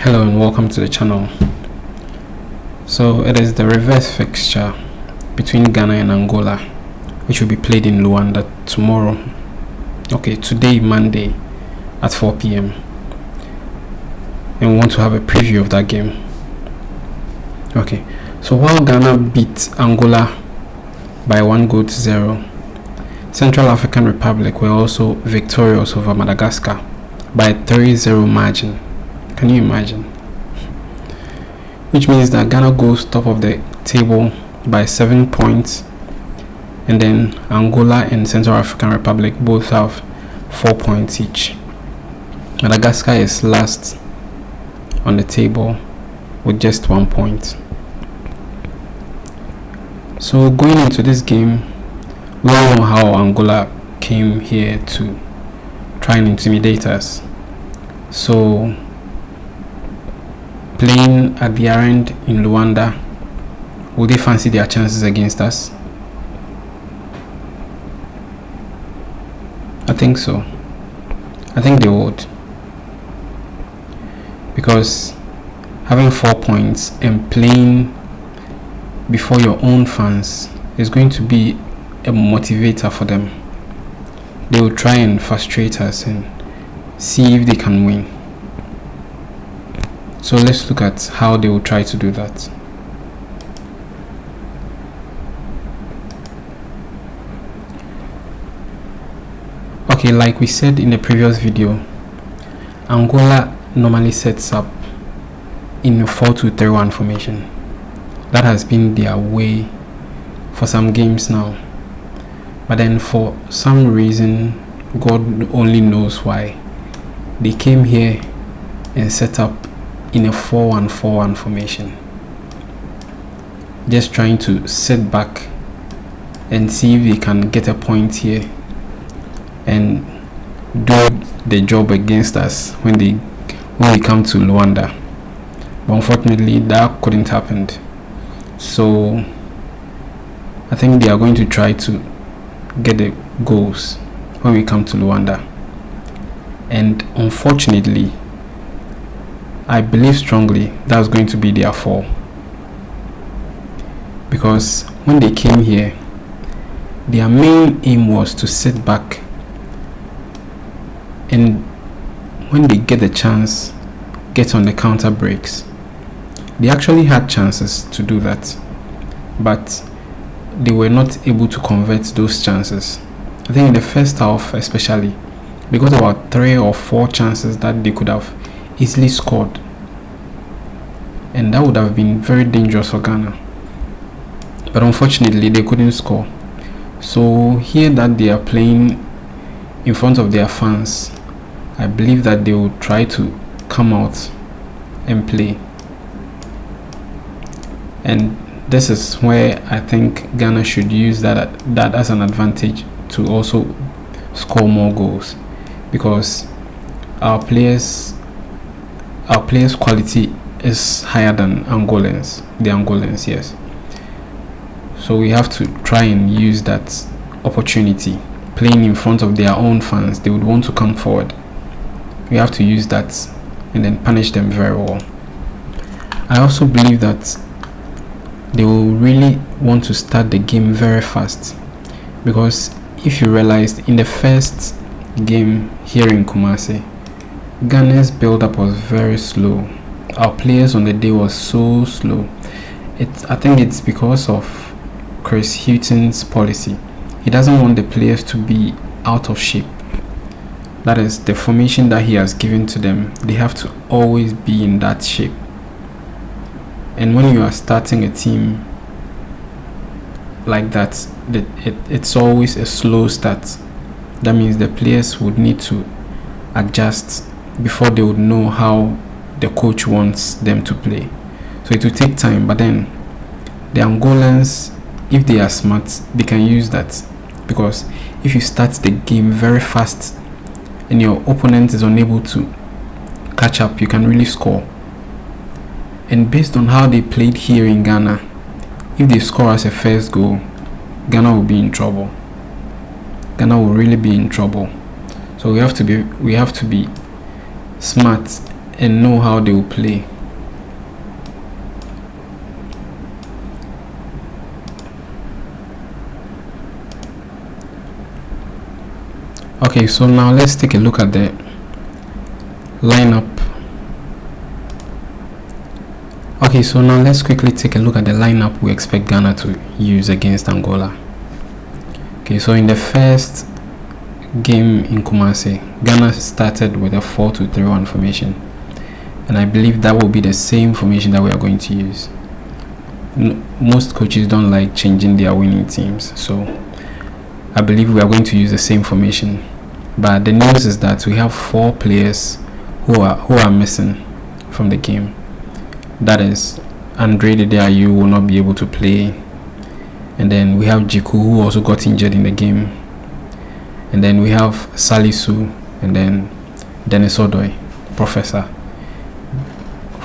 Hello and welcome to the channel. So it is the reverse fixture between Ghana and Angola, which will be played in Luanda today, Monday at 4 p.m. and we want to have a preview of that game. Okay, so while Ghana beat Angola by 1-0, Central African Republic were also victorious over Madagascar by a 3-0 margin. Can you imagine? Which means that Ghana goes top of the table by 7 points, and then Angola and Central African Republic both have 4 points each. Madagascar is last on the table with just 1 point. So going into this game, we all know how Angola came here to try and intimidate us. So playing at the end in Luanda, will they fancy their chances against us? I think so. I think they would, because having 4 points and playing before your own fans is going to be a motivator for them. They will try and frustrate us and see if they can win. So let's look at how they will try to do that. Okay, like we said in the previous video, Angola normally sets up in a 4-2-3-1 formation. That has been their way for some games now. But then for some reason, God only knows why, they came here and set up in a 4-1-4-1 formation, just trying to sit back and see if they can get a point here and do the job against us when we come to Luanda. But unfortunately that couldn't happen. So I think they are going to try to get the goals when we come to Luanda, and unfortunately I believe strongly that's going to be their fall, because when they came here, their main aim was to sit back, and when they get the chance, get on the counter breaks. They actually had chances to do that, but they were not able to convert those chances. I think in the first half especially, they got about 3 or 4 chances that they could have easily scored, and that would have been very dangerous for Ghana, but unfortunately they couldn't score. So here that they are playing in front of their fans, I believe that they will try to come out and play, and this is where I think Ghana should use that as an advantage to also score more goals, because our players quality is higher than the Angolans, yes. So we have to try and use that opportunity. Playing in front of their own fans, they would want to come forward. We have to use that and then punish them very well. I also believe that they will really want to start the game very fast, because if you realized in the first game here in Kumasi, Ghana's build-up was very slow. Our players on the day was so slow. I think it's because of Chris Hughton's policy. He doesn't want the players to be out of shape. That is the formation that he has given to them. They have to always be in that shape. And when you are starting a team like that, it's always a slow start. That means the players would need to adjust before they would know how the coach wants them to play. So it will take time, but then the Angolans, if they are smart, they can use that, because if you start the game very fast and your opponent is unable to catch up, you can really score. And based on how they played here in Ghana, if they score as a first goal, Ghana will be in trouble. Ghana will really be in trouble. So we have to be smart and know how they will play. Okay, so now let's take a look at the lineup. Okay, so now let's quickly take a look at the lineup we expect Ghana to use against Angola. Okay, so in the first game in Kumasi, Ghana started with a 4-2-3-1 formation, and I believe that will be the same formation that we are going to use. Most coaches don't like changing their winning teams, so I believe we are going to use the same formation. But the news is that we have 4 players who are missing from the game. That is, Andre Dedeayu will not be able to play, and then we have Jiku, who also got injured in the game, and then we have Salisu, and then Dennis Odoi, Professor.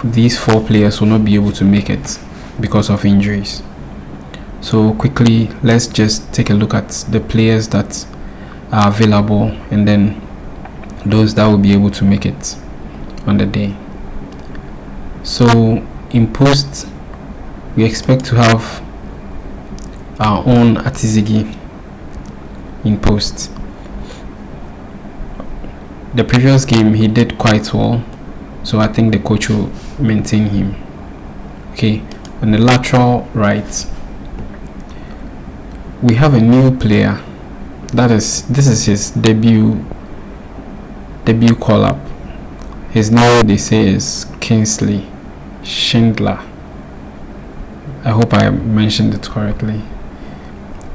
These 4 players will not be able to make it because of injuries. So quickly, let's just take a look at the players that are available, and then those that will be able to make it on the day. So in post, we expect to have our own Atizigi in post. The previous game he did quite well, so I think the coach will maintain him. Okay, on the lateral right, we have a new player. This is his debut call up. His name, they say, is Kingsley Schindler. I hope I mentioned it correctly.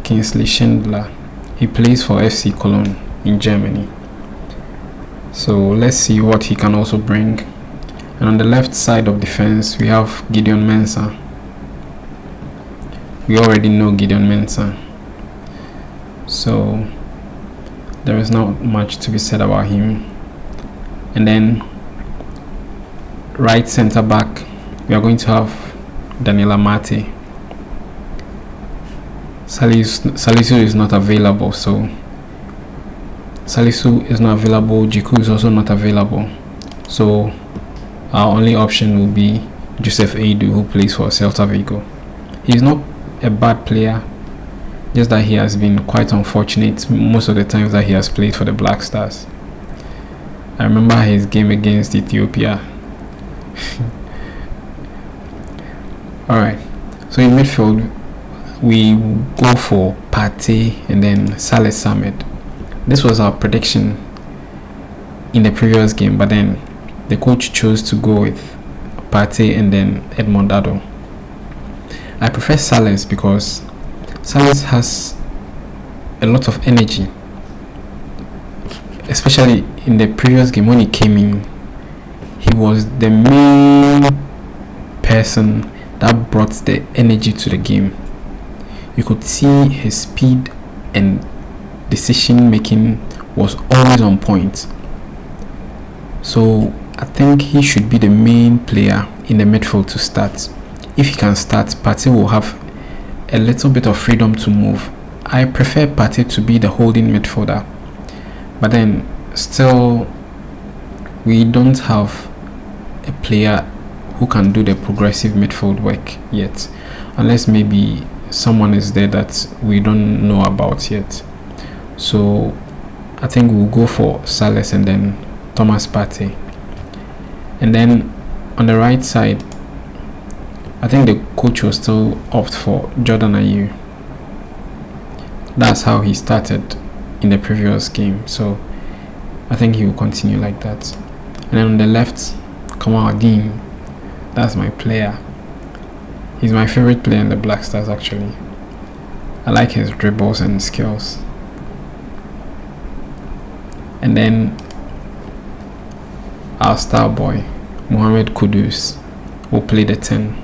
Kingsley Schindler. He plays for FC Cologne in Germany. So let's see what he can also bring. And on the left side of defense, we have Gideon Mensah. We already know Gideon Mensah, so there is not much to be said about him. And then right center back, we are going to have Daniela Mate. Salisu is not available, so Salisu is not available. Jiku is also not available, so our only option will be Joseph Aidu, who plays for Celta Vigo. He's not a bad player, just that he has been quite unfortunate most of the times that he has played for the Black Stars. I remember his game against Ethiopia. Alright, so in midfield we go for Partey and then Saleh Samed. This was our prediction in the previous game, but then the coach chose to go with Partey and then Edmond Dado. I prefer Saleh because Saleh has a lot of energy, especially in the previous game when he came in. He was the main person that brought the energy to the game. You could see his speed and decision making was always on point. So I think he should be the main player in the midfield to start. If he can start, Partey will have a little bit of freedom to move. I prefer Partey to be the holding midfielder, but then still we don't have a player who can do the progressive midfield work yet, unless maybe someone is there that we don't know about yet. So I think we'll go for Saleh and then Thomas Partey. And then on the right side, I think the coach will still opt for Jordan Ayew. That's how he started in the previous game, so I think he will continue like that. And then on the left, Kamal Adin. That's my player. He's my favorite player in the Black Stars actually. I like his dribbles and skills. And then our star boy, Mohamed Kudus, will play the 10.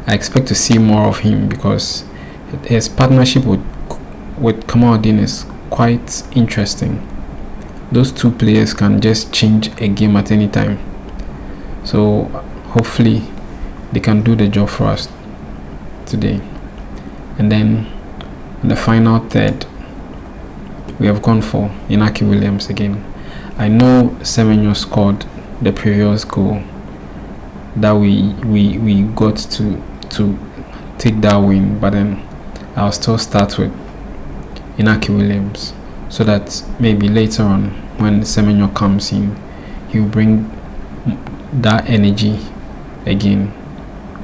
I expect to see more of him because his partnership with Kamal Adin is quite interesting. Those two players can just change a game at any time. So hopefully they can do the job for us today. And then in the final third, we have gone for Inaki Williams again. I know Semenyo scored the previous goal that we got to take that win, but then I'll still start with Inaki Williams, so that maybe later on when Semenyo comes in, he'll bring that energy again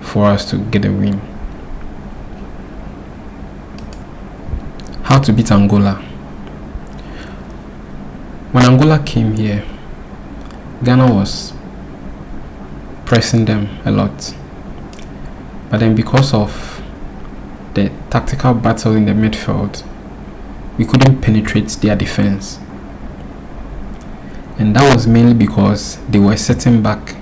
for us to get a win. How to beat Angola? When Angola came here, Ghana was pressing them a lot, but then because of the tactical battle in the midfield, we couldn't penetrate their defense, and that was mainly because they were sitting back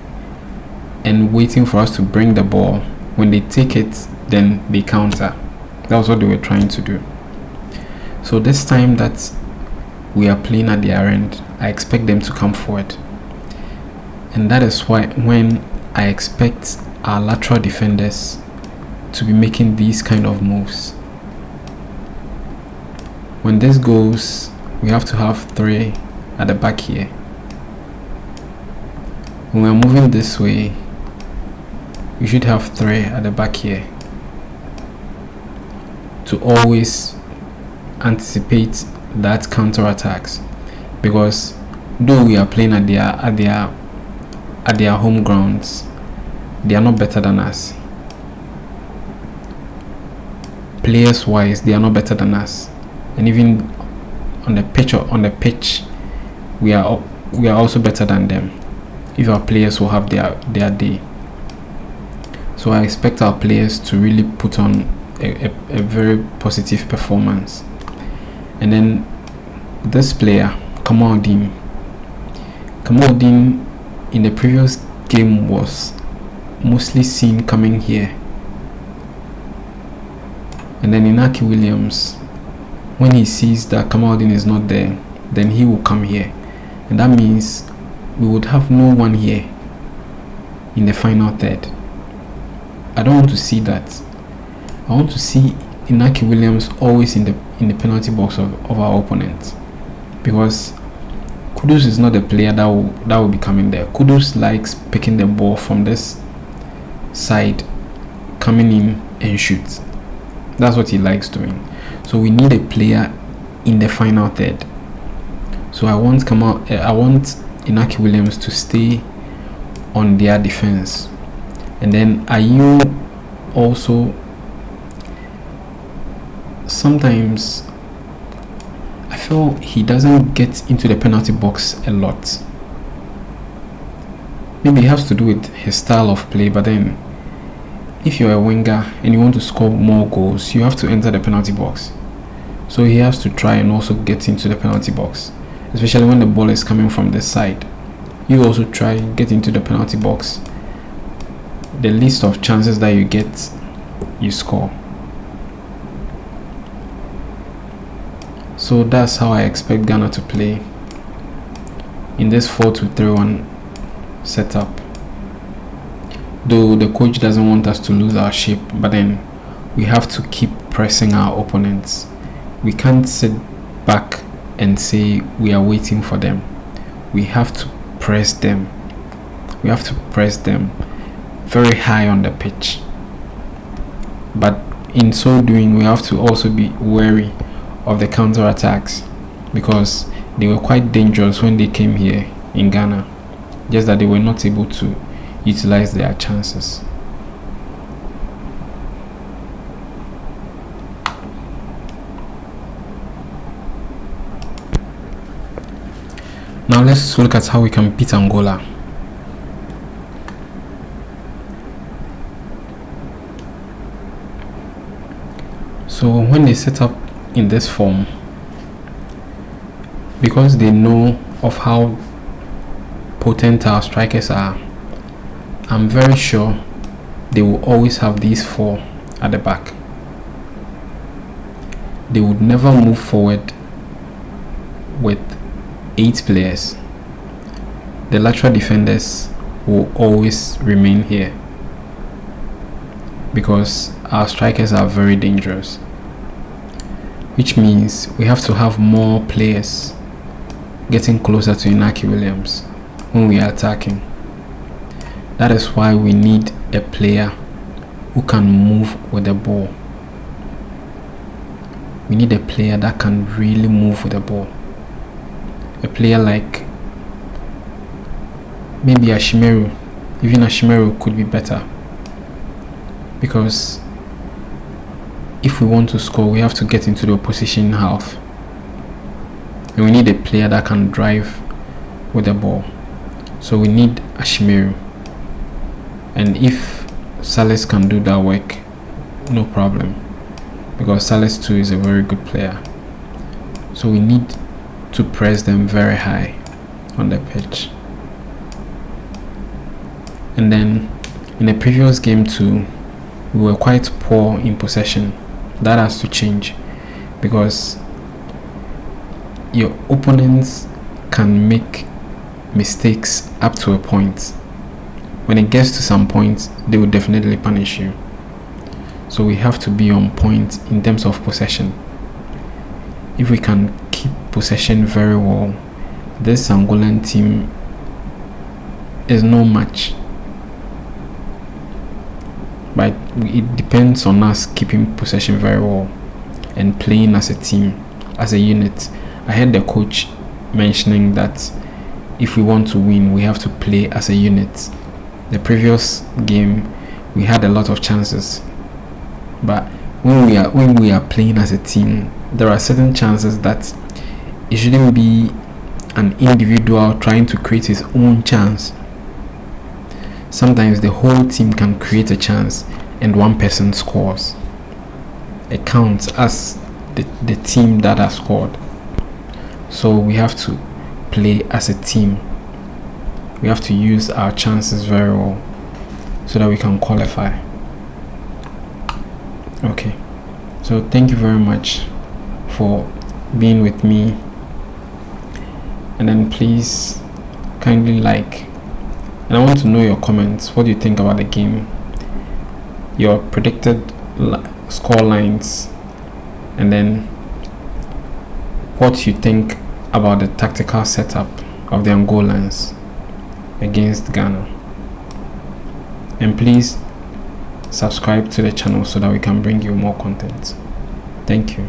and waiting for us to bring the ball. When they take it, then they counter. That was what they were trying to do. So this time that we are playing at their end, I expect them to come forward, and that is why when I expect our lateral defenders to be making these kind of moves. When this goes, we have to have 3 at the back here. When we're moving this way, we should have 3 at the back here to always anticipate that counter attacks, because though we are playing at their home grounds, they are not better than us. Players wise, they are not better than us, and even on the pitch, we are also better than them if our players will have their day. So I expect our players to really put on a very positive performance. And then this player, Kamaldeen in the previous game was mostly seen coming here. And then Inaki Williams, when he sees that Kamaldeen is not there, then he will come here. And that means we would have no one here in the final third. I don't want to see that. I want to see Inaki Williams always in the penalty box of our opponent, because Kudus is not the player that will be coming there. Kudus likes picking the ball from this side, coming in and shoot. That's what he likes doing. So we need a player in the final third. So I want Inaki Williams to stay on their defense, and then Ayew also. Sometimes I feel he doesn't get into the penalty box a lot. Maybe it has to do with his style of play, but then if you're a winger and you want to score more goals, you have to enter the penalty box. So he has to try and also get into the penalty box, especially when the ball is coming from this side. You also try and get into the penalty box. The least of chances that you get, you score. So that's how I expect Ghana to play in this 4-2-3-1 setup. Though the coach doesn't want us to lose our shape, but then we have to keep pressing our opponents. We can't sit back and say we are waiting for them. We have to press them. We have to press them very high on the pitch. But in so doing, we have to also be wary of the counter attacks, because they were quite dangerous when they came here in Ghana, just that they were not able to utilize their chances. Now let's look at how we can beat Angola. So when they set up in this form, because they know of how potent our strikers are, I'm very sure they will always have these 4 at the back. They would never move forward with 8 players. The lateral defenders will always remain here, because our strikers are very dangerous, which means we have to have more players getting closer to Inaki Williams. when we are attacking. That is why we need a player who can move with the ball. We need a player that can really move with the ball. A player like maybe Ashimeru. Even Ashimeru could be better, because if we want to score, we have to get into the opposition half, and we need a player that can drive with the ball. So we need Ashimeru, and if Salis can do that work, no problem, because Salis too is a very good player. So we need to press them very high on the pitch. And then in the previous game too, we were quite poor in possession. That has to change, because your opponents can make mistakes up to a point. When it gets to some point, they will definitely punish you. So we have to be on point in terms of possession. If we can keep possession very well, this Angolan team is no match. But it depends on us keeping possession very well and playing as a team, as a unit. I heard the coach mentioning that if we want to win, we have to play as a unit. The previous game, we had a lot of chances, but when we are playing as a team, there are certain chances that it shouldn't be an individual trying to create his own chance. Sometimes the whole team can create a chance and one person scores. It counts as the team that has scored. So we have to play as a team. We have to use our chances very well so that we can qualify. Okay, so thank you very much for being with me, and then please kindly like, and I want to know your comments. What do you think about the game, your predicted score lines, and then what you think about the tactical setup of the Angolans against Ghana. And please subscribe to the channel so that we can bring you more content. Thank you.